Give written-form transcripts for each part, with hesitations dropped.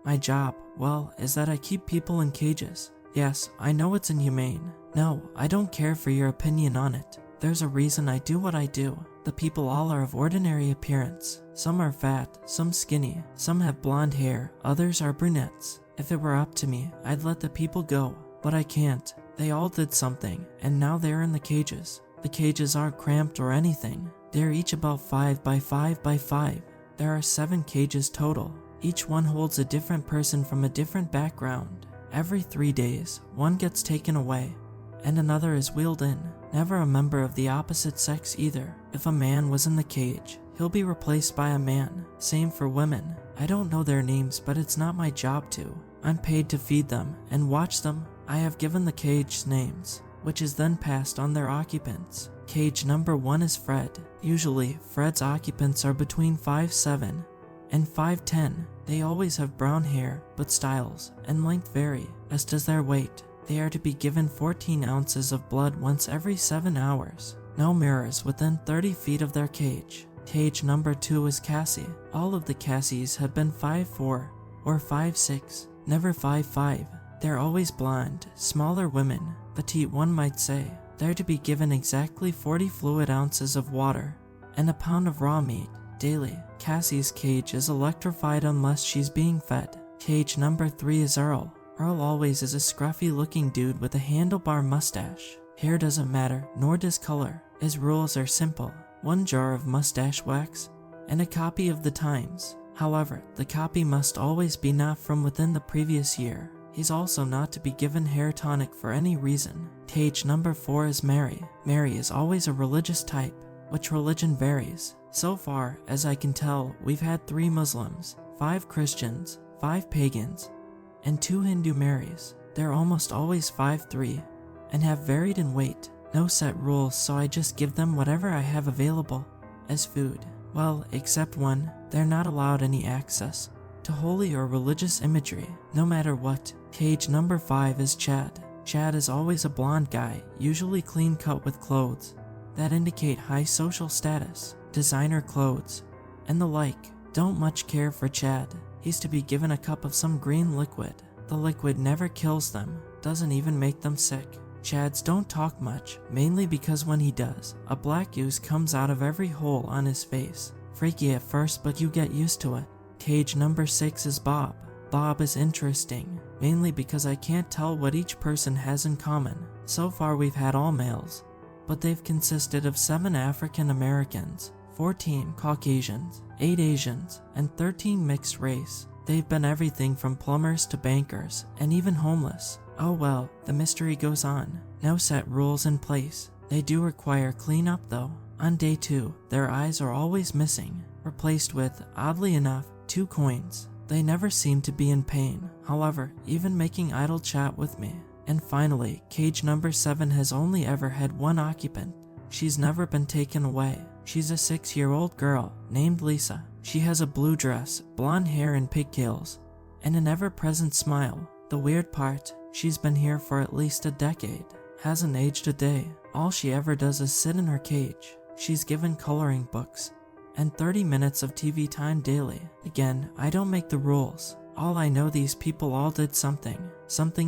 My job, well, is that I keep people in cages. Yes, I know it's inhumane. No, I don't care for your opinion on it. There's a reason I do what I do. The people all are of ordinary appearance. Some are fat, some skinny, some have blonde hair, others are brunettes. If it were up to me, I'd let the people go, but I can't. They all did something, and now they're in the cages. The cages aren't cramped or anything. They're each about 5 by 5 by 5. There are 7 cages total. Each one holds a different person from a different background. Every 3 days, one gets taken away, and another is wheeled in. Never a member of the opposite sex either. If a man was in the cage, he'll be replaced by a man. Same for women. I don't know their names, but it's not my job to. I'm paid to feed them and watch them. I have given the cage names, which is then passed on their occupants. Cage number 1 is Fred. Usually, Fred's occupants are between 5'7" and 5'10". They always have brown hair, but styles and length vary, as does their weight. They are to be given 14 ounces of blood once every 7 hours. No mirrors within 30 feet of their cage. Cage number 2 is Cassie. All of the Cassies have been 5'4" or 5'6", never 5'5". They're always blonde, smaller women, petite one might say. They're to be given exactly 40 fluid ounces of water and a pound of raw meat daily. Cassie's cage is electrified unless she's being fed. Cage number 3 is Earl. Earl always is a scruffy looking dude with a handlebar mustache. Hair doesn't matter, nor does color. His rules are simple. 1 jar of mustache wax and a copy of the Times. However, the copy must always be not from within the previous year. He's also not to be given hair tonic for any reason. Cage number 4 is Mary. Mary is always a religious type, which religion varies. So far, as I can tell, we've had 3 Muslims, 5 Christians, 5 pagans, and 2 Hindu Marys. They're almost always 5'3", and have varied in weight. No set rules, so I just give them whatever I have available as food. Well, except one, they're not allowed any access to holy or religious imagery, no matter what. Cage number 5 is Chad. Chad is always a blonde guy, usually clean cut with clothes that indicate high social status, designer clothes, and the like. Don't much care for Chad. He's to be given a cup of some green liquid. The liquid never kills them, doesn't even make them sick. Chads don't talk much, mainly because when he does, a black ooze comes out of every hole on his face. Freaky at first, but you get used to it. Cage number 6 is Bob. Bob is interesting, mainly because I can't tell what each person has in common. So far we've had all males, but they've consisted of 7 African Americans, 14 Caucasians, 8 Asians, and 13 mixed race. They've been everything from plumbers to bankers, and even homeless. Oh well, the mystery goes on. No set rules in place. They do require cleanup though. On day 2, their eyes are always missing, replaced with, oddly enough, 2 coins. They never seem to be in pain, however, even making idle chat with me. And finally, cage number 7 has only ever had 1 occupant. She's never been taken away. She's a 6-year-old girl named Lisa. She has a blue dress, blonde hair and pigtails, and an ever-present smile. The weird part, she's been here for at least a decade. Hasn't aged a day. All she ever does is sit in her cage. She's given coloring books and 30 minutes of TV time daily. Again, I don't make the rules. All I know, these people all did something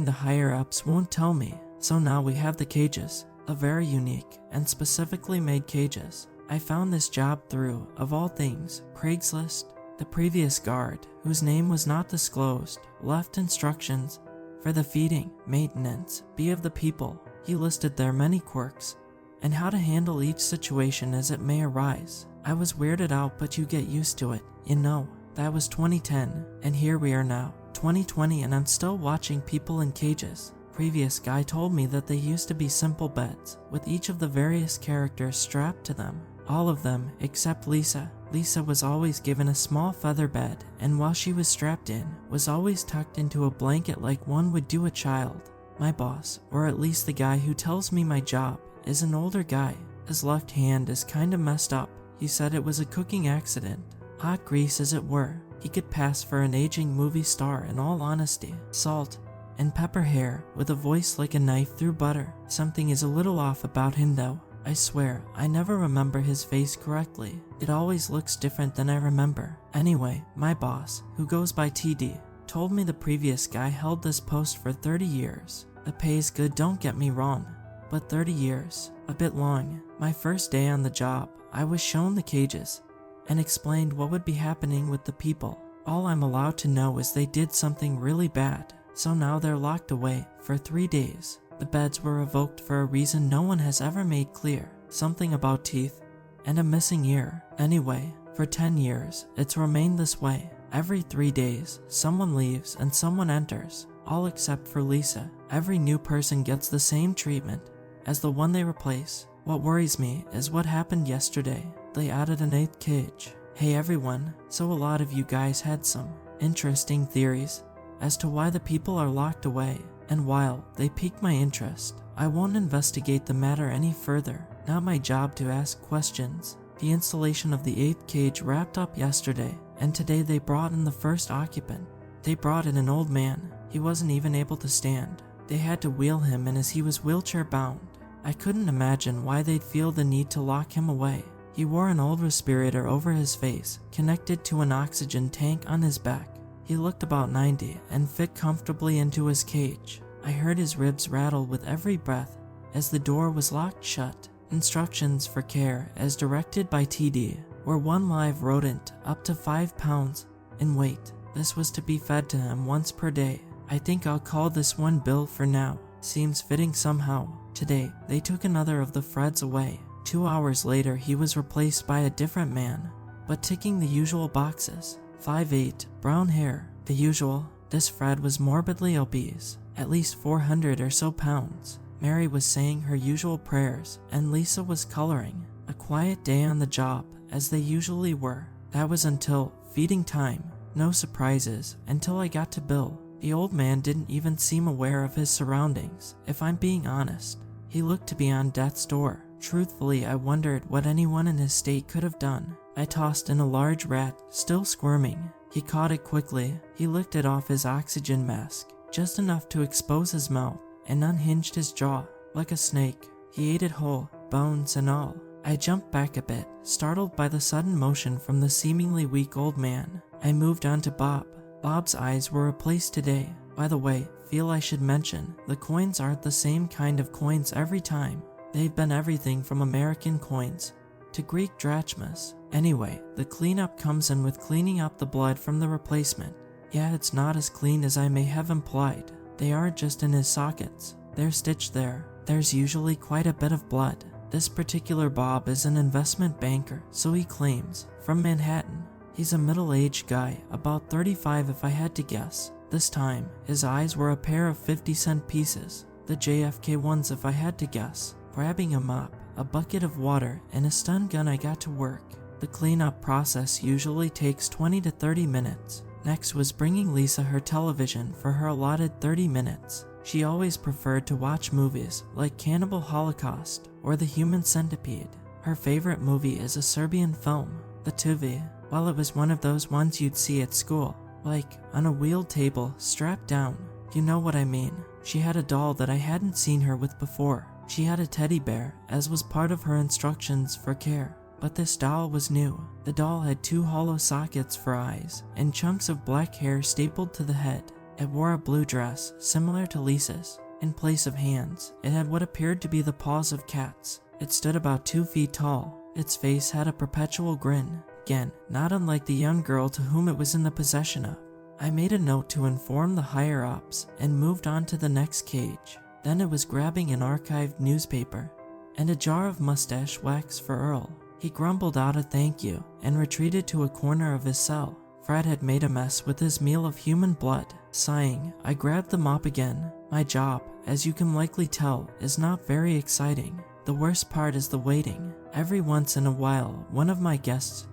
the higher ups won't tell me. So now we have the cages, the very unique and specifically made cages. I found this job through, of all things, Craigslist. The previous guard, whose name was not disclosed, left instructions for the feeding, maintenance, of the people. He listed their many quirks and how to handle each situation as it may arise. I was weirded out, but you get used to it, you know. That was 2010, and here we are now, 2020, and I'm still watching people in cages. Previous guy told me that they used to be simple beds, with each of the various characters strapped to them. All of them, except Lisa. Lisa was always given a small feather bed, and while she was strapped in, was always tucked into a blanket like one would do a child. My boss, or at least the guy who tells me my job, is an older guy. His left hand is kinda messed up. He said it was a cooking accident. Hot grease as it were. He could pass for an aging movie star in all honesty. Salt and pepper hair, with a voice like a knife through butter. Something is a little off about him though. I swear, I never remember his face correctly. It always looks different than I remember. Anyway, my boss, who goes by TD, told me the previous guy held this post for 30 years. The pay's good, don't get me wrong, but 30 years, a bit long. My first day on the job, I was shown the cages and explained what would be happening with the people. All I'm allowed to know is they did something really bad, so now they're locked away for 3 days. The beds were revoked for a reason no one has ever made clear, something about teeth and a missing ear. Anyway, for 10 years, it's remained this way. Every 3 days, someone leaves and someone enters, all except for Lisa. Every new person gets the same treatment as the one they replace. What worries me is what happened yesterday. They added an 8th cage. Hey everyone, so a lot of you guys had some interesting theories as to why the people are locked away, and while they piqued my interest, I won't investigate the matter any further. Not my job to ask questions. The installation of the 8th cage wrapped up yesterday, and today they brought in the first occupant. They brought in an old man. He wasn't even able to stand. They had to wheel him in as he was wheelchair bound. I couldn't imagine why they'd feel the need to lock him away. He wore an old respirator over his face, connected to an oxygen tank on his back. He looked about 90 and fit comfortably into his cage. I heard his ribs rattle with every breath as the door was locked shut. Instructions for care as directed by TD were 1 live rodent up to 5 pounds in weight. This was to be fed to him once per day. I think I'll call this one Bill for now. Seems fitting somehow. Today, they took another of the Freds away. 2 hours later, he was replaced by a different man, but ticking the usual boxes. 5'8", brown hair, the usual. This Fred was morbidly obese, at least 400 or so pounds. Mary was saying her usual prayers, and Lisa was coloring. A quiet day on the job, as they usually were. That was until feeding time. No surprises until I got to Bill. The old man didn't even seem aware of his surroundings, if I'm being honest. He looked to be on death's door. Truthfully, I wondered what anyone in his state could have done. I tossed in a large rat, still squirming. He caught it quickly. He licked it off his oxygen mask, just enough to expose his mouth, and unhinged his jaw, like a snake. He ate it whole, bones and all. I jumped back a bit, startled by the sudden motion from the seemingly weak old man. I moved on to Bob. Bob's eyes were replaced today. By the way, feel I should mention, the coins aren't the same kind of coins every time. They've been everything from American coins to Greek drachmas. Anyway, the cleanup comes in with cleaning up the blood from the replacement. Yeah, it's not as clean as I may have implied. They aren't just in his sockets. They're stitched there. There's usually quite a bit of blood. This particular Bob is an investment banker, so he claims, from Manhattan. He's a middle-aged guy, about 35 if I had to guess. This time, his eyes were a pair of 50-cent pieces, the JFK ones if I had to guess. Grabbing a mop, a bucket of water, and a stun gun, I got to work. The cleanup process usually takes 20 to 30 minutes. Next was bringing Lisa her television for her allotted 30 minutes. She always preferred to watch movies like Cannibal Holocaust or The Human Centipede. Her favorite movie is a Serbian film, The Tuvi. Well, it was one of those ones you'd see at school, like on a wheeled table, strapped down. You know what I mean. She had a doll that I hadn't seen her with before. She had a teddy bear, as was part of her instructions for care. But this doll was new. The doll had 2 hollow sockets for eyes, and chunks of black hair stapled to the head. It wore a blue dress, similar to Lisa's. In place of hands, it had what appeared to be the paws of cats. It stood about 2 feet tall. Its face had a perpetual grin. Again, not unlike the young girl to whom it was in the possession of. I made a note to inform the higher-ups and moved on to the next cage. Then it was grabbing an archived newspaper and a jar of mustache wax for Earl. He grumbled out a thank you and retreated to a corner of his cell. Fred had made a mess with his meal of human blood. Sighing, I grabbed the mop again. My job, as you can likely tell, is not very exciting. The worst part is the waiting. Every once in a while, one of my guests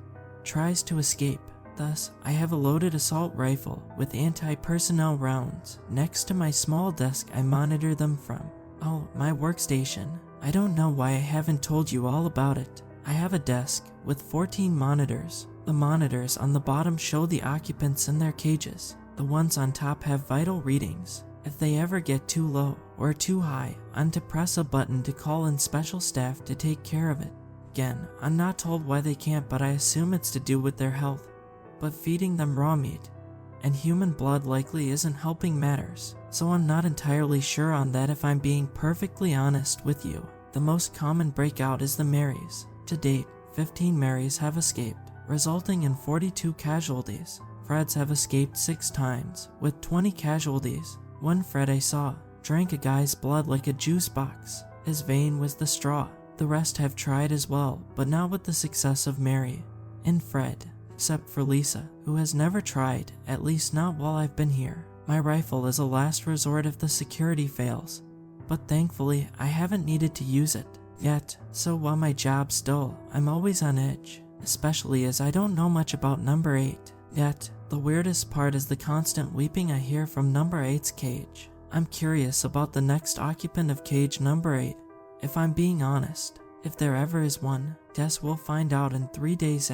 tries to escape. Thus, I have a loaded assault rifle with anti-personnel rounds next to my small desk I monitor them from. Oh, my workstation. I don't know why I haven't told you all about it. I have a desk with 14 monitors. The monitors on the bottom show the occupants in their cages. The ones on top have vital readings. If they ever get too low or too high, I'm to press a button to call in special staff to take care of it. Again, I'm not told why they can't, but I assume it's to do with their health. But feeding them raw meat and human blood likely isn't helping matters, so I'm not entirely sure on that if I'm being perfectly honest with you. The most common breakout is the Marys. To date, 15 Marys have escaped, resulting in 42 casualties. Freds have escaped 6 times, with 20 casualties. One Fred I saw drank a guy's blood like a juice box. His vein was the straw. The rest have tried as well, but not with the success of Mary and Fred, except for Lisa, who has never tried, at least not while I've been here. My rifle is a last resort if the security fails, but thankfully I haven't needed to use it yet, so while my job's dull, I'm always on edge, especially as I don't know much about number 8 yet. The weirdest part is the constant weeping I hear from number 8's cage. I'm curious about the next occupant of cage number 8. If I'm being honest, if there ever is one, guess we'll find out in 3 days,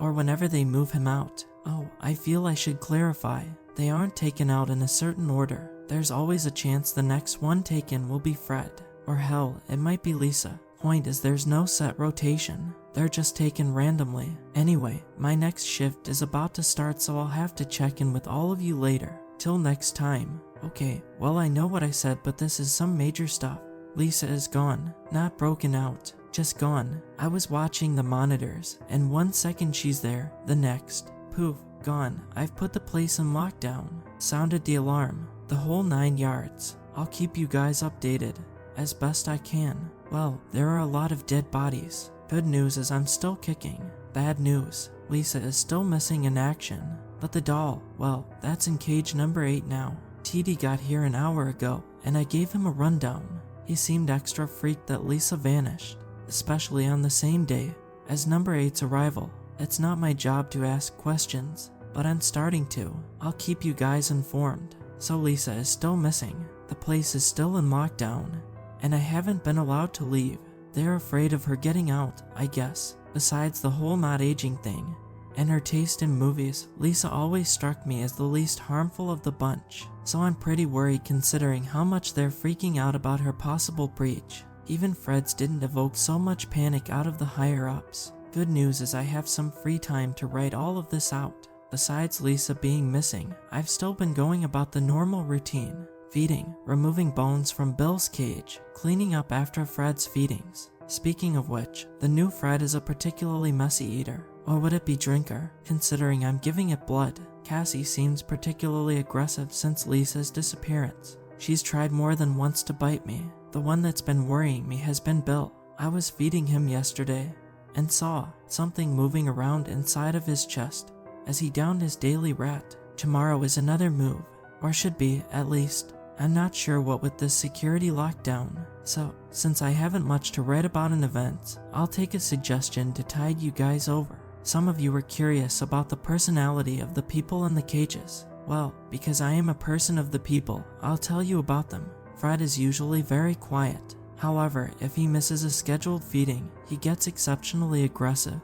or whenever they move him out. Oh, I feel I should clarify, they aren't taken out in a certain order. There's always a chance the next one taken will be Fred, or hell, it might be Lisa. Point is there's no set rotation, they're just taken randomly. Anyway, my next shift is about to start, so I'll have to check in with all of you later. Till next time. Okay, well I know what I said, but this is some major stuff. Lisa is gone, not broken out, just gone. I was watching the monitors, and 1 second she's there, the next, poof, gone. I've put the place in lockdown, sounded the alarm, the whole 9 yards. I'll keep you guys updated, as best I can. Well, there are a lot of dead bodies. Good news is I'm still kicking. Bad news, Lisa is still missing in action. But the doll, well, that's in cage number 8 now. TD got here an hour ago, and I gave him a rundown. He seemed extra freaked that Lisa vanished, especially on the same day as number 8's arrival. It's not my job to ask questions, but I'm starting to. I'll keep you guys informed. So Lisa is still missing. The place is still in lockdown, and I haven't been allowed to leave. They're afraid of her getting out, I guess. Besides the whole not aging thing, and her taste in movies, Lisa always struck me as the least harmful of the bunch, so I'm pretty worried considering how much they're freaking out about her possible breach. Even Fred's didn't evoke so much panic out of the higher-ups. Good news is I have some free time to write all of this out. Besides Lisa being missing, I've still been going about the normal routine. Feeding, removing bones from Bill's cage, cleaning up after Fred's feedings. Speaking of which, the new Fred is a particularly messy eater. Or would it be drinker, considering I'm giving it blood? Cassie seems particularly aggressive since Lisa's disappearance. She's tried more than once to bite me. The one that's been worrying me has been Bill. I was feeding him yesterday, and saw something moving around inside of his chest as he downed his daily rat. Tomorrow is another move, or should be, at least. I'm not sure what with this security lockdown, so since I haven't much to write about in events, I'll take a suggestion to tide you guys over. Some of you were curious about the personality of the people in the cages. Well, because I am a person of the people, I'll tell you about them. Fred is usually very quiet. However, if he misses a scheduled feeding, he gets exceptionally aggressive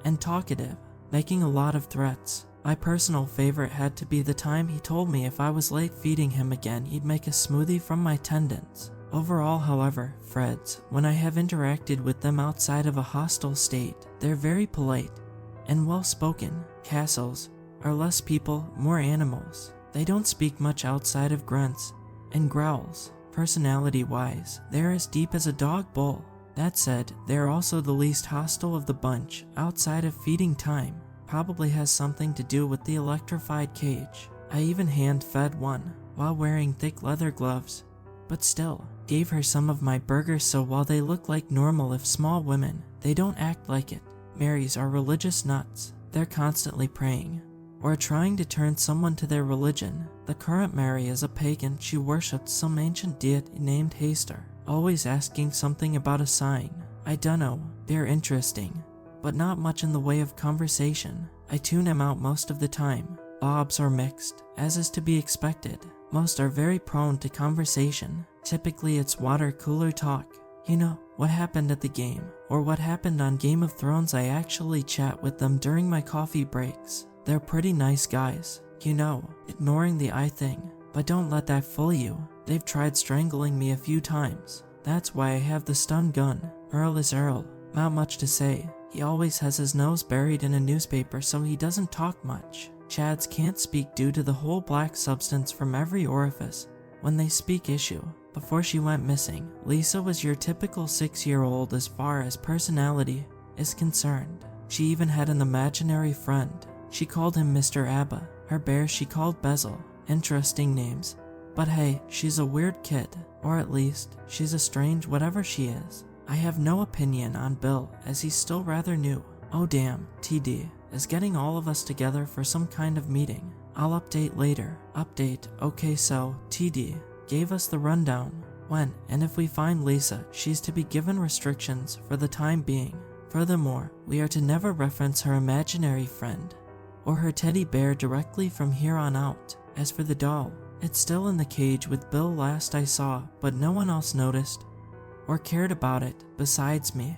and talkative, making a lot of threats. My personal favorite had to be the time he told me if I was late feeding him again, he'd make a smoothie from my tendons. Overall, however, Freds, when I have interacted with them outside of a hostile state, they're very polite and well-spoken. Castles are less people, more animals. They don't speak much outside of grunts and growls. Personality-wise, they're as deep as a dog bowl. That said, they're also the least hostile of the bunch outside of feeding time. Probably has something to do with the electrified cage. I even hand-fed one while wearing thick leather gloves, but still, gave her some of my burgers, so while they look like normal if small women, they don't act like it. Marys are religious nuts. They're constantly praying, or trying to turn someone to their religion. The current Mary is a pagan. She worships some ancient deity named Haster, always asking something about a sign. I dunno, they're interesting, but not much in the way of conversation. I tune them out most of the time. Bobs are mixed, as is to be expected. Most are very prone to conversation. Typically it's water cooler talk. You know, what happened at the game, or what happened on Game of Thrones. I actually chat with them during my coffee breaks. They're pretty nice guys, you know, ignoring the eye thing. But don't let that fool you. They've tried strangling me a few times. That's why I have the stun gun. Earl is Earl. Not much to say. He always has his nose buried in a newspaper, so he doesn't talk much. Chads can't speak due to the whole black substance from every orifice when they speak issue. Before she went missing, Lisa was your typical 6-year-old as far as personality is concerned. She even had an imaginary friend. She called him Mr. Abba. Her bear she called Bezel. Interesting names. But hey, she's a weird kid. Or at least, she's a strange whatever she is. I have no opinion on Bill as he's still rather new. Oh damn, TD is getting all of us together for some kind of meeting. I'll update later. Update, okay so, TD gave us the rundown. When and if we find Lisa, she's to be given restrictions for the time being. Furthermore, we are to never reference her imaginary friend or her teddy bear directly from here on out. As for the doll, it's still in the cage with Bill last I saw, but no one else noticed or cared about it besides me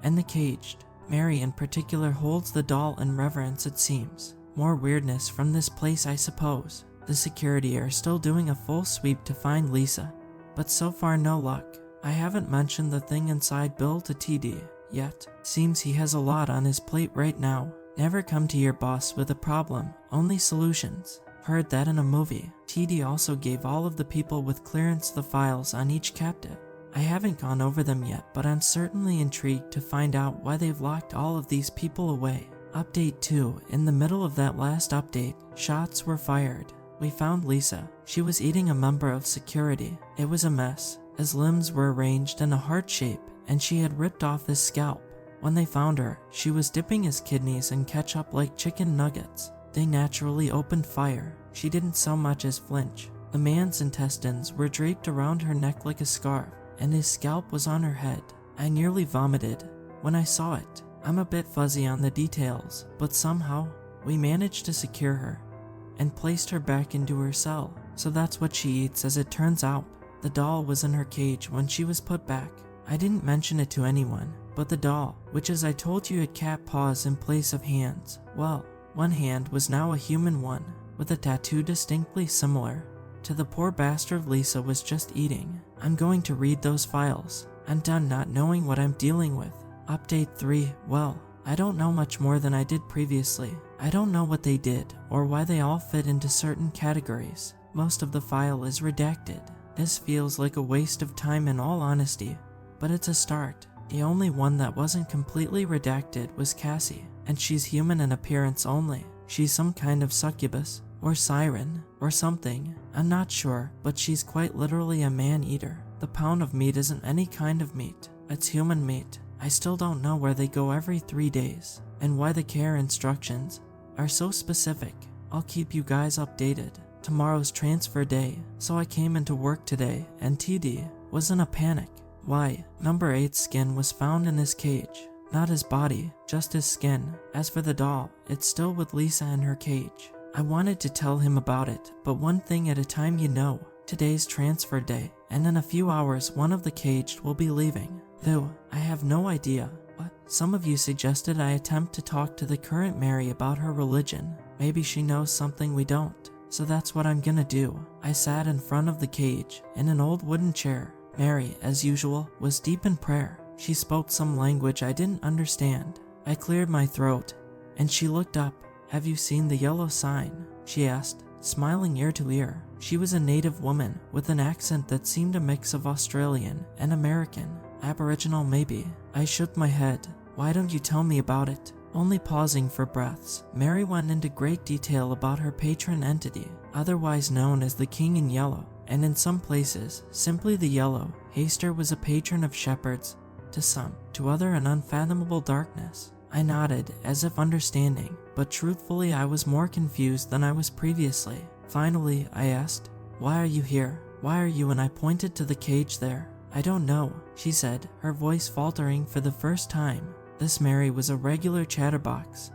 and the caged. Mary in particular holds the doll in reverence, it seems. More weirdness from this place, I suppose. The security are still doing a full sweep to find Lisa, but so far no luck. I haven't mentioned the thing inside Bill to TD yet. Seems he has a lot on his plate right now. Never come to your boss with a problem, only solutions. Heard that in a movie. TD also gave all of the people with clearance the files on each captive. I haven't gone over them yet, but I'm certainly intrigued to find out why they've locked all of these people away. Update 2. In the middle of that last update, shots were fired. We found Lisa. She was eating a member of security. It was a mess, as limbs were arranged in a heart shape, and she had ripped off his scalp. When they found her, she was dipping his kidneys in ketchup like chicken nuggets. They naturally opened fire. She didn't so much as flinch. The man's intestines were draped around her neck like a scarf, and his scalp was on her head. I nearly vomited when I saw it. I'm a bit fuzzy on the details, but somehow we managed to secure her and placed her back into her cell. So that's what she eats, as it turns out. The doll was in her cage when she was put back. I didn't mention it to anyone, but the doll, which as I told you had cat paws in place of hands, well, one hand was now a human one, with a tattoo distinctly similar to the poor bastard Lisa was just eating. I'm going to read those files. I'm done not knowing what I'm dealing with. Update 3, well, I don't know much more than I did previously. I don't know what they did, or why they all fit into certain categories. Most of the file is redacted. This feels like a waste of time in all honesty, but it's a start. The only one that wasn't completely redacted was Cassie, and she's human in appearance only. She's some kind of succubus, or siren, or something. I'm not sure, but she's quite literally a man-eater. The pound of meat isn't any kind of meat. It's human meat. I still don't know where they go every 3 days, and why the care instructions are so specific. I'll keep you guys updated. Tomorrow's transfer day, so I came into work today, and TD was in a panic. Why? Number 8's skin was found in his cage. Not his body, just his skin. As for the doll, it's still with Lisa in her cage. I wanted to tell him about it, but one thing at a time, you know. Today's transfer day, and in a few hours one of the caged will be leaving. Though, I have no idea. What? Some of you suggested I attempt to talk to the current Mary about her religion. Maybe she knows something we don't. So that's what I'm gonna do. I sat in front of the cage, in an old wooden chair. Mary, as usual, was deep in prayer. She spoke some language I didn't understand. I cleared my throat, and she looked up. Have you seen the yellow sign? She asked, smiling ear to ear. She was a native woman, with an accent that seemed a mix of Australian and American. Aboriginal maybe. I shook my head. Why don't you tell me about it? Only pausing for breaths, Mary went into great detail about her patron entity, otherwise known as the King in Yellow, and in some places, simply the Yellow. Haster was a patron of shepherds, to some, to other an unfathomable darkness. I nodded, as if understanding, but truthfully I was more confused than I was previously. Finally, I asked, why are you here? Why are you? And I pointed to the cage there. I don't know, she said, her voice faltering for the first time. This Mary was a regular chatterbox,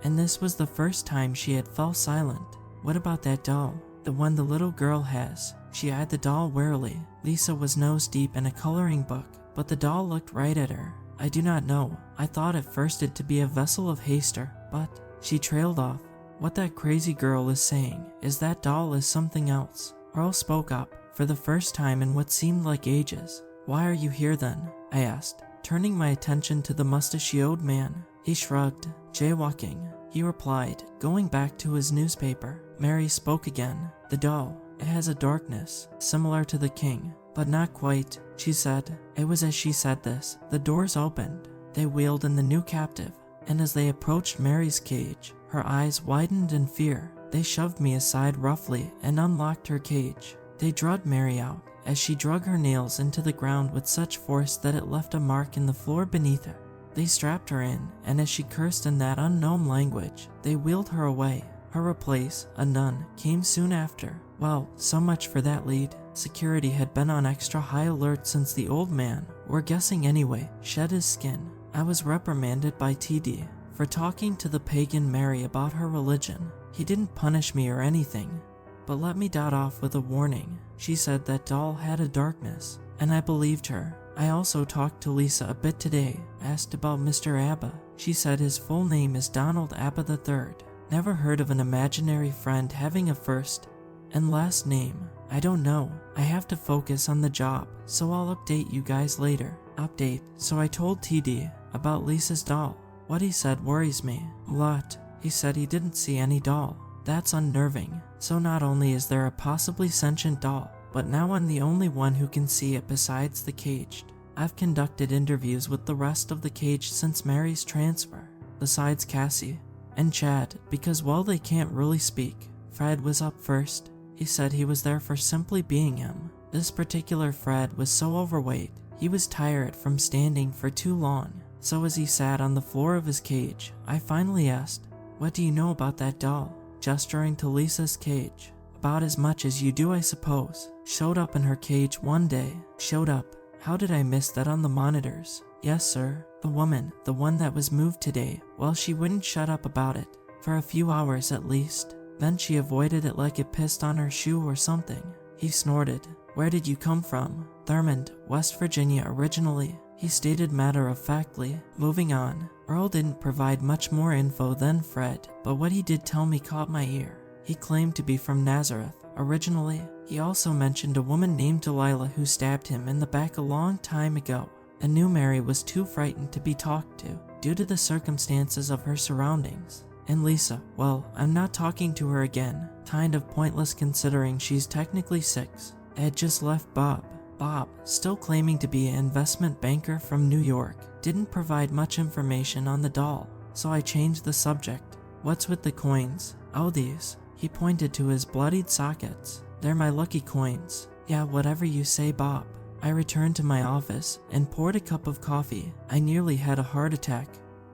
and this was the first time she had fell silent. What about that doll? The one the little girl has. She eyed the doll warily. Lisa was nose deep in a coloring book, but the doll looked right at her. I do not know. I thought at first it to be a vessel of Haster, but she trailed off. What that crazy girl is saying is that doll is something else. Earl spoke up, for the first time in what seemed like ages. Why are you here then? I asked, turning my attention to the mustachioed man. He shrugged. Jaywalking. he replied, going back to his newspaper. Mary spoke again. The doll, it has a darkness, similar to the king, but not quite, she said. It was as she said this, the doors opened. They wheeled in the new captive, and as they approached Mary's cage, her eyes widened in fear. They shoved me aside roughly and unlocked her cage. They dragged Mary out, as she drug her nails into the ground with such force that it left a mark in the floor beneath her. They strapped her in, and as she cursed in that unknown language, they wheeled her away. Her replace, a nun, came soon after. Well, so much for that lead. Security had been on extra high alert since the old man, we're guessing anyway, shed his skin. I was reprimanded by TD for talking to the pagan Mary about her religion. He didn't punish me or anything, but let me dot off with a warning. She said that doll had a darkness, and I believed her. I also talked to Lisa a bit today, asked about Mr. Abba. She said his full name is Donald Abba III. Never heard of an imaginary friend having a first and last name. I don't know. I have to focus on the job, so I'll update you guys later. Update. So I told TD about Lisa's doll. What he said worries me a lot. He said he didn't see any doll. That's unnerving. So not only is there a possibly sentient doll, but now I'm the only one who can see it besides the caged. I've conducted interviews with the rest of the cage since Mary's transfer, besides Cassie and Chad, because while they can't really speak, Fred was up first. He said he was there for simply being him. This particular Fred was so overweight, he was tired from standing for too long. So as he sat on the floor of his cage, I finally asked, "What do you know about that doll?" Gesturing to Lisa's cage. "About as much as you do, I suppose. Showed up in her cage one day." Showed up. How did I miss that on the monitors? "Yes, sir. The woman, the one that was moved today, well, she wouldn't shut up about it. For a few hours at least. Then she avoided it like it pissed on her shoe or something." He snorted. "Where did you come from?" "Thurmond, West Virginia originally," he stated matter-of-factly. Moving on. Earl didn't provide much more info than Fred, but what he did tell me caught my ear. He claimed to be from Nazareth originally. He also mentioned a woman named Delilah who stabbed him in the back a long time ago, and knew Mary was too frightened to be talked to due to the circumstances of her surroundings. And Lisa, well, I'm not talking to her again. Kind of pointless considering she's technically 6. I had just left Bob. Bob, still claiming to be an investment banker from New York, didn't provide much information on the doll, so I changed the subject. "What's with the coins?" "Oh, these." He pointed to his bloodied sockets. "They're my lucky coins." "Yeah, whatever you say, Bob." I returned to my office and poured a cup of coffee. I nearly had a heart attack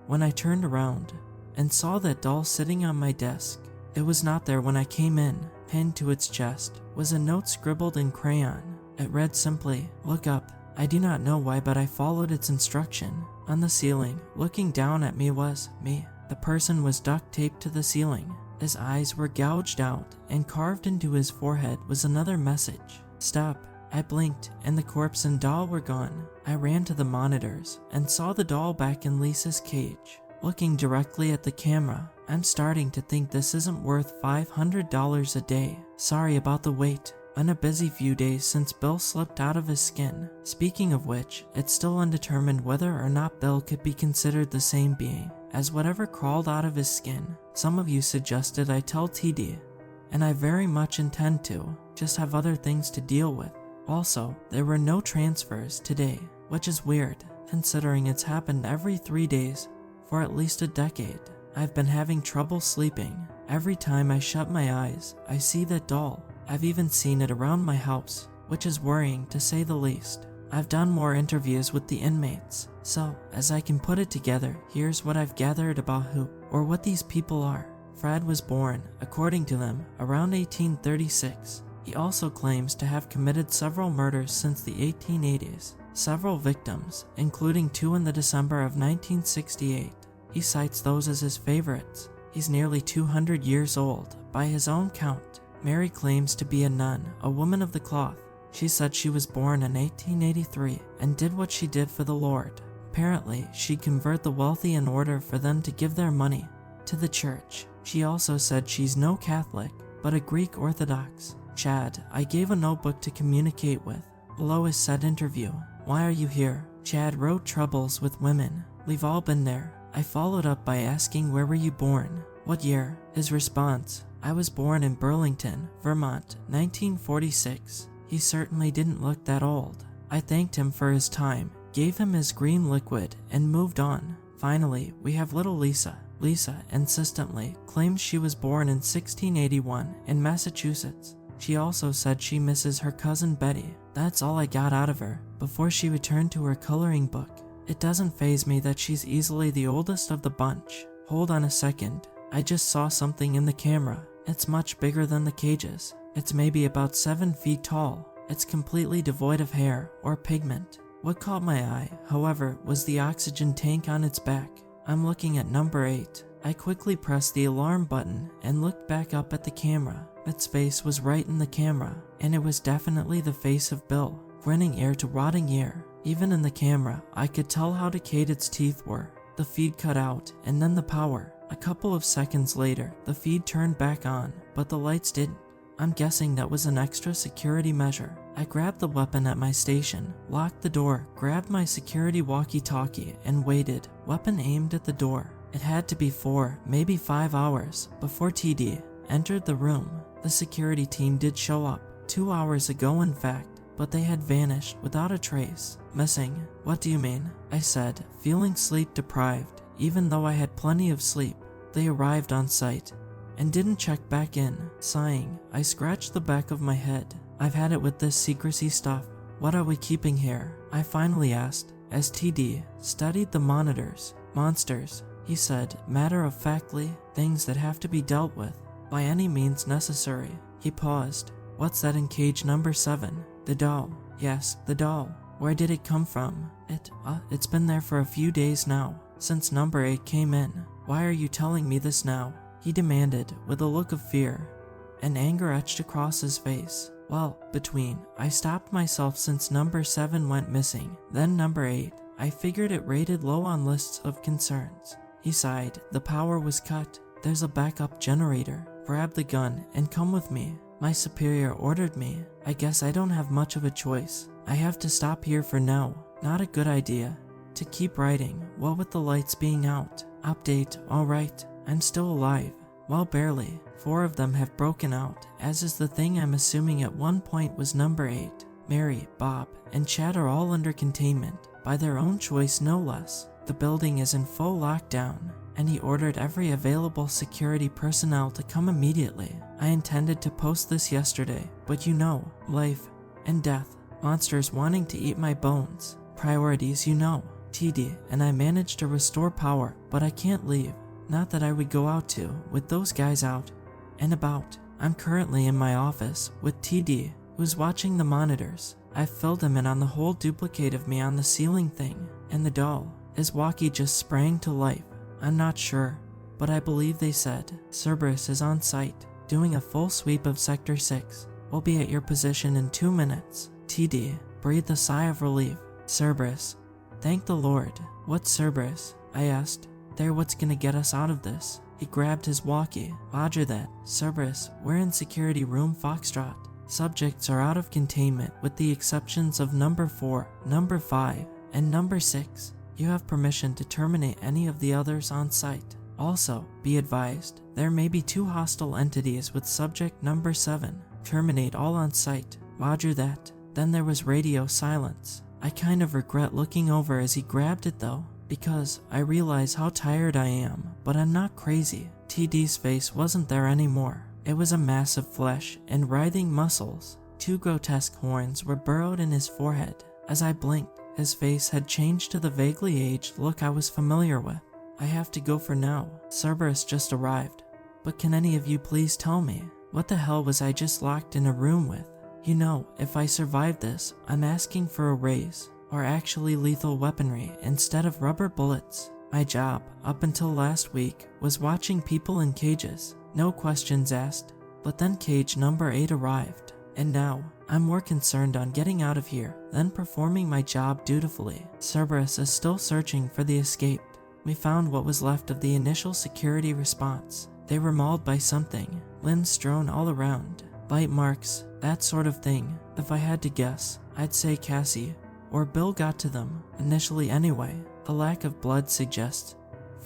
when I turned around and saw that doll sitting on my desk. It was not there when I came in. Pinned to its chest was a note scribbled in crayon. It read simply, "Look up." I do not know why, but I followed its instruction. On the ceiling, looking down at me was me. The person was duct taped to the ceiling. His eyes were gouged out, and carved into his forehead was another message. "Stop." I blinked, and the corpse and doll were gone. I ran to the monitors and saw the doll back in Lisa's cage, looking directly at the camera. I'm starting to think this isn't worth $500 a day. Sorry about the wait. Been a busy few days since Bill slipped out of his skin. Speaking of which, it's still undetermined whether or not Bill could be considered the same being as whatever crawled out of his skin. Some of you suggested I tell TD, and I very much intend to, just have other things to deal with. Also, there were no transfers today, which is weird, considering it's happened every 3 days for at least a decade. I've been having trouble sleeping. Every time I shut my eyes, I see that doll. I've even seen it around my house, which is worrying to say the least. I've done more interviews with the inmates, so as I can put it together, here's what I've gathered about who or what these people are. Fred was born, according to them, around 1836. He also claims to have committed several murders since the 1880s. Several victims, including 2 in the December of 1968. He cites those as his favorites. He's nearly 200 years old, by his own count. Mary claims to be a nun, a woman of the cloth. She said she was born in 1883 and did what she did for the Lord. Apparently, she'd convert the wealthy in order for them to give their money to the church. She also said she's no Catholic, but a Greek Orthodox. Chad, I gave a notebook to communicate with. Below is said interview. Why are you here? Chad wrote troubles with women. We've all been there. I followed up by asking where were you born? What year? His response: I was born in Burlington, Vermont, 1946. He certainly didn't look that old. I thanked him for his time, gave him his green liquid, and moved on. Finally, we have little Lisa. Lisa insistently claims she was born in 1681 in Massachusetts. She also said she misses her cousin Betty. That's all I got out of her before she returned to her coloring book. It doesn't faze me that she's easily the oldest of the bunch. Hold on a second. I just saw something in the camera. It's much bigger than the cages. It's maybe about 7 feet tall. It's completely devoid of hair or pigment. What caught my eye, however, was the oxygen tank on its back. I'm looking at number 8. I quickly pressed the alarm button and looked back up at the camera. Its face was right in the camera, and it was definitely the face of Bill, grinning ear to rotting ear. Even in the camera, I could tell how decayed its teeth were. The feed cut out, and then the power. A couple of seconds later, the feed turned back on, but the lights didn't. I'm guessing that was an extra security measure. I grabbed the weapon at my station, locked the door, grabbed my security walkie-talkie, and waited, weapon aimed at the door. It had to be 4, maybe 5 hours before TD entered the room. The security team did show up, 2 hours ago in fact, but they had vanished without a trace. Missing? What do you mean? I said, feeling sleep deprived, even though I had plenty of sleep. They arrived on site and didn't check back in. Sighing, I scratched the back of my head. I've had it with this secrecy stuff. What are we keeping here? I finally asked, as TD studied the monitors. Monsters, he said, matter-of-factly, things that have to be dealt with by any means necessary. He paused. What's that in cage number 7? The doll. Yes, the doll. Where did it come from? It's been there for a few days now, since number 8 came in. Why are you telling me this now? He demanded, with a look of fear, and anger etched across his face. Well, I stopped myself since number 7 went missing, then number 8. I figured it rated low on lists of concerns. He sighed. The power was cut. There's a backup generator. Grab the gun and come with me. My superior ordered me. I guess I don't have much of a choice. I have to stop here for now. Not a good idea to keep writing, what with the lights being out. Update, alright. I'm still alive. Well, barely. 4 of them have broken out, as is the thing I'm assuming at one point was number 8. Mary, Bob, and Chad are all under containment, by their own choice no less. The building is in full lockdown, and he ordered every available security personnel to come immediately. I intended to post this yesterday, but you know, life and death, monsters wanting to eat my bones, priorities you know. TD and I managed to restore power, but I can't leave. Not that I would go out to, with those guys out and about. I'm currently in my office with TD, who's watching the monitors. I've filled him in on the whole duplicate of me on the ceiling thing, and the doll. His walkie just sprang to life. I'm not sure, but I believe they said Cerberus is on site, doing a full sweep of Sector 6. We'll be at your position in 2 minutes. TD breathed a sigh of relief. Cerberus. Thank the Lord. What's Cerberus? I asked. They're what's gonna get us out of this. He grabbed his walkie. Roger that. Cerberus, we're in security room Foxtrot. Subjects are out of containment with the exceptions of number 4, number 5, and number 6. You have permission to terminate any of the others on site. Also, be advised, there may be 2 hostile entities with subject number 7. Terminate all on site. Roger that. Then there was radio silence. I kind of regret looking over as he grabbed it though, because I realize how tired I am, but I'm not crazy. TD's face wasn't there anymore. It was a mass of flesh and writhing muscles. 2 grotesque horns were burrowed in his forehead. As I blinked, his face had changed to the vaguely aged look I was familiar with. I have to go for now. Cerberus just arrived. But can any of you please tell me, what the hell was I just locked in a room with? You know, if I survive this, I'm asking for a raise, or actually lethal weaponry instead of rubber bullets. My job, up until last week, was watching people in cages. No questions asked. But then cage number 8 arrived, and now I'm more concerned on getting out of here than performing my job dutifully. Cerberus is still searching for the escaped. We found what was left of the initial security response. They were mauled by something, limbs strewn all around, bite marks, that sort of thing. If I had to guess, I'd say Cassie or Bill got to them, initially anyway. The lack of blood suggests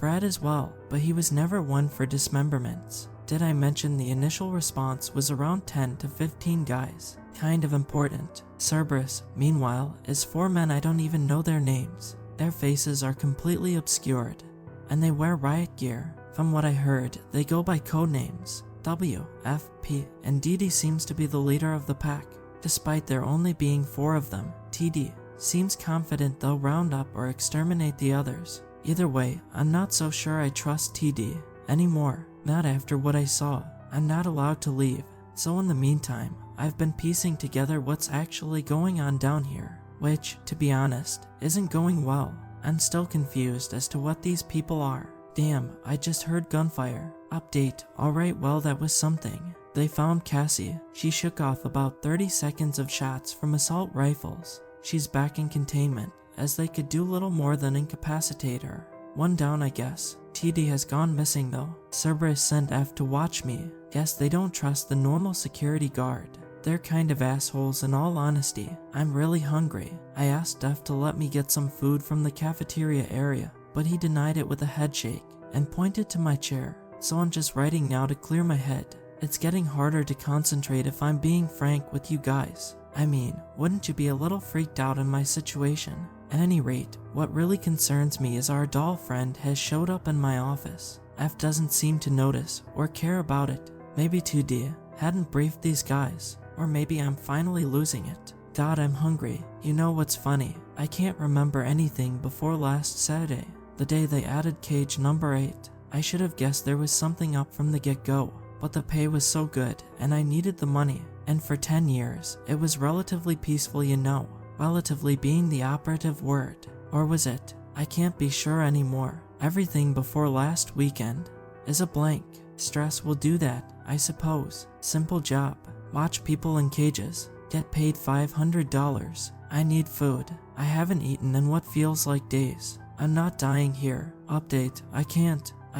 Fred as well, but he was never one for dismemberments. Did I mention the initial response was around 10 to 15 guys? Kind of important. Cerberus, meanwhile, is 4 men I don't even know their names. Their faces are completely obscured, and they wear riot gear. From what I heard, they go by codenames. W, F, P, and DD seems to be the leader of the pack. Despite there only being 4 of them, TD seems confident they'll round up or exterminate the others. Either way, I'm not so sure I trust TD anymore. Not after what I saw. I'm not allowed to leave. So in the meantime, I've been piecing together what's actually going on down here, which, to be honest, isn't going well. I'm still confused as to what these people are. Damn, I just heard gunfire. Update, alright, well that was something. They found Cassie. She shook off about 30 seconds of shots from assault rifles. She's back in containment, as they could do little more than incapacitate her. One down, I guess. TD has gone missing though. Cerberus sent F to watch me. Guess they don't trust the normal security guard. They're kind of assholes in all honesty. I'm really hungry. I asked F to let me get some food from the cafeteria area, but he denied it with a head shake and pointed to my chair. So I'm just writing now to clear my head. It's getting harder to concentrate if I'm being frank with you guys. I mean, wouldn't you be a little freaked out in my situation? At any rate, what really concerns me is our doll friend has showed up in my office. F doesn't seem to notice or care about it. Maybe 2D hadn't briefed these guys, or maybe I'm finally losing it. God, I'm hungry. You know what's funny? I can't remember anything before last Saturday, the day they added cage number 8. I should have guessed there was something up from the get-go, but the pay was so good and I needed the money. And for 10 years, it was relatively peaceful, you know. Relatively being the operative word. Or was it? I can't be sure anymore. Everything before last weekend is a blank. Stress will do that, I suppose. Simple job. Watch people in cages. Get paid $500. I need food. I haven't eaten in what feels like days. I'm not dying here. Update, I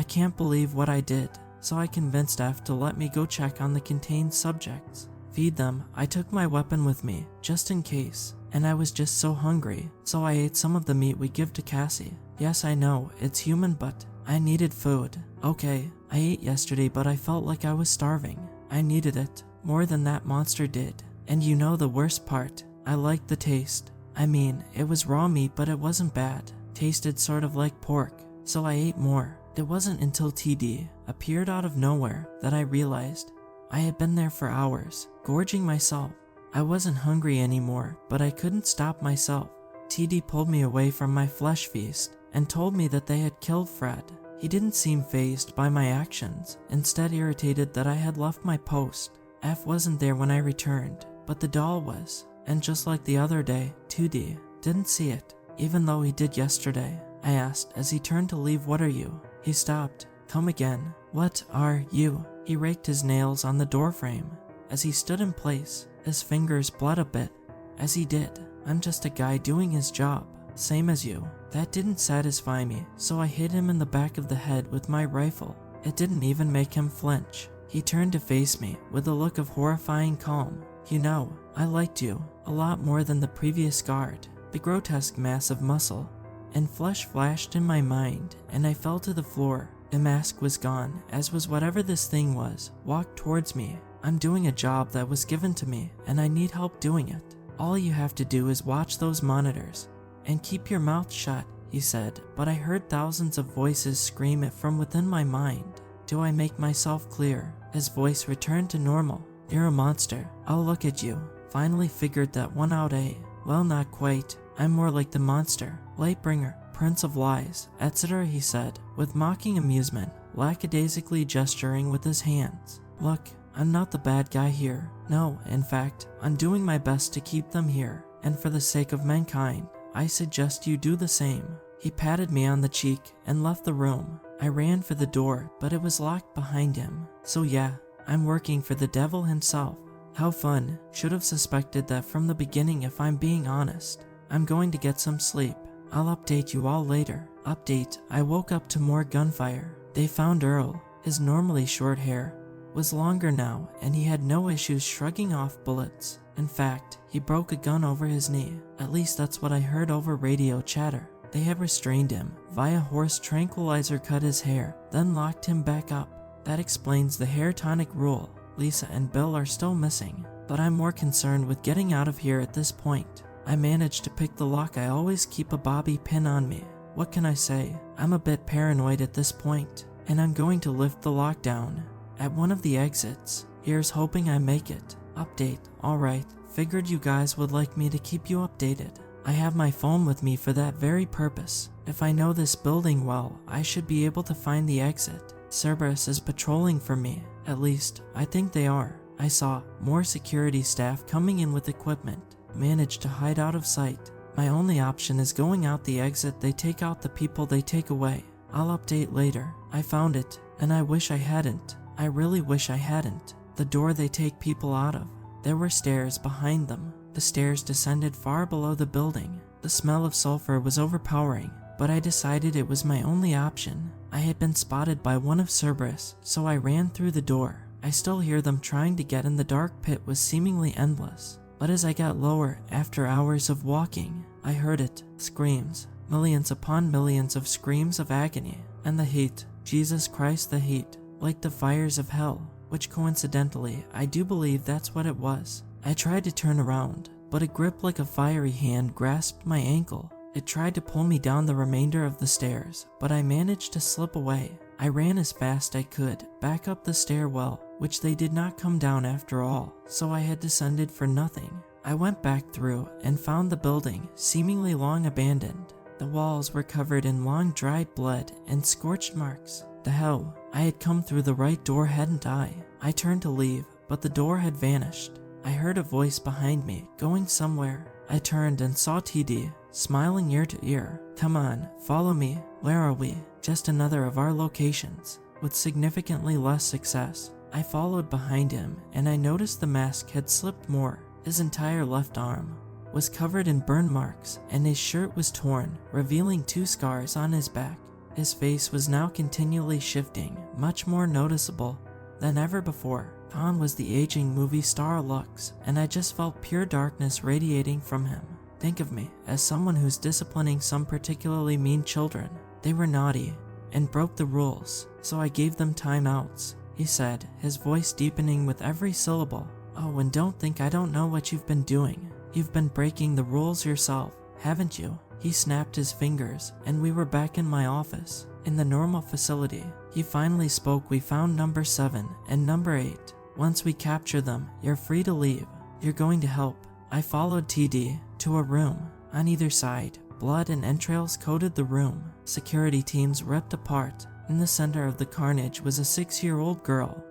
can't believe what I did. So I convinced F to let me go check on the contained subjects. Feed them. I took my weapon with me, just in case. And I was just so hungry, so I ate some of the meat we give to Cassie. Yes, I know, it's human, but I needed food. Okay, I ate yesterday, but I felt like I was starving. I needed it, more than that monster did. And you know the worst part? I liked the taste. I mean, it was raw meat, but it wasn't bad. Tasted sort of like pork, so I ate more. It wasn't until TD appeared out of nowhere that I realized I had been there for hours, gorging myself. I wasn't hungry anymore, but I couldn't stop myself. TD pulled me away from my flesh feast and told me that they had killed Fred. He didn't seem fazed by my actions, instead irritated that I had left my post. F wasn't there when I returned, but the doll was. And just like the other day, 2D didn't see it, even though he did yesterday. I asked as he turned to leave, "What are you?" He stopped. "Come again. What are you?" He raked his nails on the doorframe. As he stood in place, his fingers bled a bit. As he did, "I'm just a guy doing his job, same as you." That didn't satisfy me, so I hit him in the back of the head with my rifle. It didn't even make him flinch. He turned to face me with a look of horrifying calm. "You know, I liked you a lot more than the previous guard." The grotesque mass of muscle and flesh flashed in my mind, and I fell to the floor. The mask was gone, as was whatever this thing was. Walked towards me. "I'm doing a job that was given to me, and I need help doing it. All you have to do is watch those monitors and keep your mouth shut," he said, but I heard thousands of voices scream it from within my mind. Do I make myself clear? His voice returned to normal. "You're a monster. I'll look at you." Finally figured that one out, eh? Well, not quite. I'm more like the monster. Lightbringer, Prince of Lies, etc., he said, with mocking amusement, lackadaisically gesturing with his hands. "Look, I'm not the bad guy here. No, in fact, I'm doing my best to keep them here, and for the sake of mankind, I suggest you do the same." He patted me on the cheek and left the room. I ran for the door, but it was locked behind him. So yeah, I'm working for the devil himself. How fun. Should have suspected that from the beginning if I'm being honest. I'm going to get some sleep. I'll update you all later. Update, I woke up to more gunfire. They found Earl. His normally short hair was longer now, and he had no issues shrugging off bullets. In fact, he broke a gun over his knee. At least that's what I heard over radio chatter. They had restrained him via horse tranquilizer, cut his hair, then locked him back up. That explains the hair tonic rule. Lisa and Bill are still missing, but I'm more concerned with getting out of here at this point. I managed to pick the lock. I always keep a bobby pin on me. What can I say? I'm a bit paranoid at this point, and I'm going to lift the lockdown at one of the exits. Here's hoping I make it. Update. Alright, figured you guys would like me to keep you updated. I have my phone with me for that very purpose. If I know this building well, I should be able to find the exit. Cerberus is patrolling for me. At least, I think they are. I saw more security staff coming in with equipment. Managed to hide out of sight. My only option is going out the exit. They take out the people they take away. I'll update later. I found it, and I wish I hadn't. I really wish I hadn't. The door they take people out of. There were stairs behind them. The stairs descended far below the building. The smell of sulfur was overpowering, but I decided it was my only option. I had been spotted by one of Cerberus, so I ran through the door. I still hear them trying to get in. The dark pit was seemingly endless, but as I got lower, after hours of walking, I heard it. Screams. Millions upon millions of screams of agony. And the heat. Jesus Christ, the heat. Like the fires of hell, which coincidentally, I do believe that's what it was. I tried to turn around, but a grip like a fiery hand grasped my ankle. It tried to pull me down the remainder of the stairs, but I managed to slip away. I ran as fast I could, back up the stairwell, which they did not come down after all, so I had descended for nothing. I went back through and found the building, seemingly long abandoned. The walls were covered in long dried blood and scorched marks. The hell, I had come through the right door, hadn't I? I turned to leave, but the door had vanished. I heard a voice behind me, going somewhere. I turned and saw TD, smiling ear to ear. Come on, follow me. Where are we? Just another of our locations. With significantly less success. I followed behind him, and I noticed the mask had slipped more. His entire left arm was covered in burn marks, and his shirt was torn, revealing 2 scars on his back. His face was now continually shifting, much more noticeable than ever before. Khan was the aging movie star Lux, and I just felt pure darkness radiating from him. Think of me as someone who's disciplining some particularly mean children. They were naughty and broke the rules, so I gave them timeouts, he said, his voice deepening with every syllable. Oh, and don't think I don't know what you've been doing. You've been breaking the rules yourself, haven't you? He snapped his fingers, and we were back in my office, in the normal facility. He finally spoke. We found number 7 and number 8. Once we capture them, you're free to leave. You're going to help. I followed TD to a room. On either side, blood and entrails coated the room. Security teams ripped apart. In the center of the carnage was a 6-year-old girl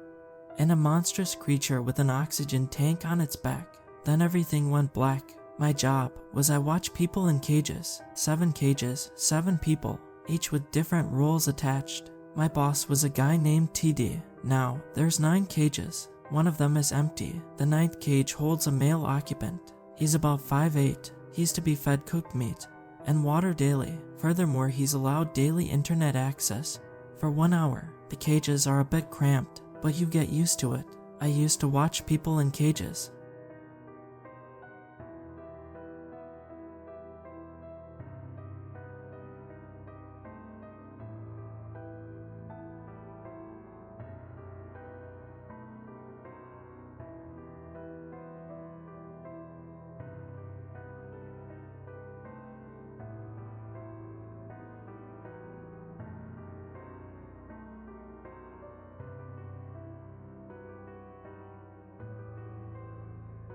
and a monstrous creature with an oxygen tank on its back. Then everything went black. My job was I watched people in cages. 7 cages, 7 people, each with different rules attached. My boss was a guy named TD. Now, there's 9 cages. One of them is empty. The 9th cage holds a male occupant. He's about 5'8". He's to be fed cooked meat and water daily. Furthermore, he's allowed daily internet access for 1 hour. The cages are a bit cramped, but you get used to it. I used to watch people in cages.